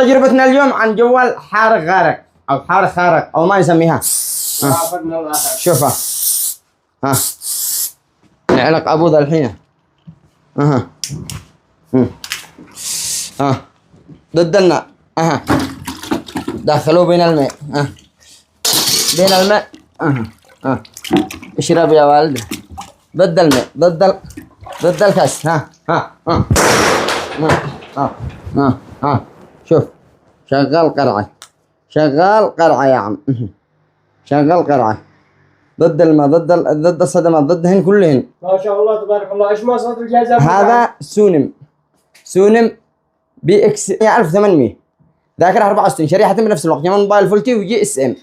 تجربتنا اليوم عن جوال حارق غارق او حارق خارق او ما يسميها. شوفها ها نعلق ابو ذا الحين. اها ضد الماء. دخلوه بين الماء. بين الماء. اشرب يا والد. ضد الماء ضد الكاس. شوف شغال قرعة. شغال قرعة يا عم. شغال قرعة ضد الماء ضد الصدمات ضدهن كلهن. ما شاء الله تبارك الله. ايش مواصفات الجهاز؟ هذا سونم بي اكس 1800 ذاكرة 64 شريحة بنفس الوقت يعني موبايل فولتي وجي اس ام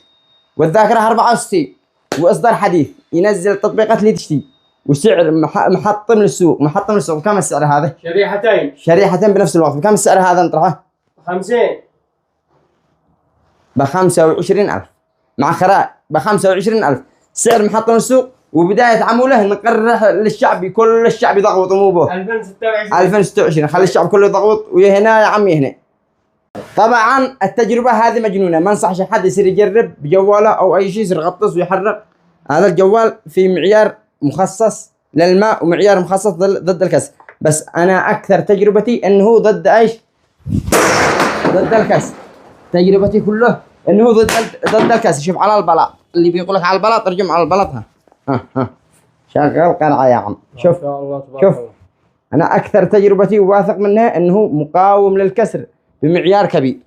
والذاكرة 64 واصدار حديث ينزل التطبيقات اللي تشتي وسعر محطم للسوق. كم السعر هذا؟ شريحتين بنفس الوقت. بكم السعر هذا نطرحه؟ 50 ب 25000 مع خراء ب 25000 سعر محطم للسوق. وبداية عموله نقرح للشعب كل الشعب يضغط مو به 2026 خلي الشعب كله يضغط ويهنا يا عمي هنا. طبعا التجربة هذه مجنونة ما انصحش حد يصير يجرب بجواله او اي شيء يصير يغطس ويحرق. هذا الجوال في معيار مخصص للماء ومعيار مخصص ضد الكسر. بس انا اكثر تجربتي انه ضد ايش؟ ضد الكسر. تجربتي كله انه ضد الكسر. شوف على البلاط اللي بيقول لك على البلاط ارجم على البلاط. شغال قرعة يا عم. شوف انا اكثر تجربتي وواثق منها انه مقاوم للكسر بمعيار كبير.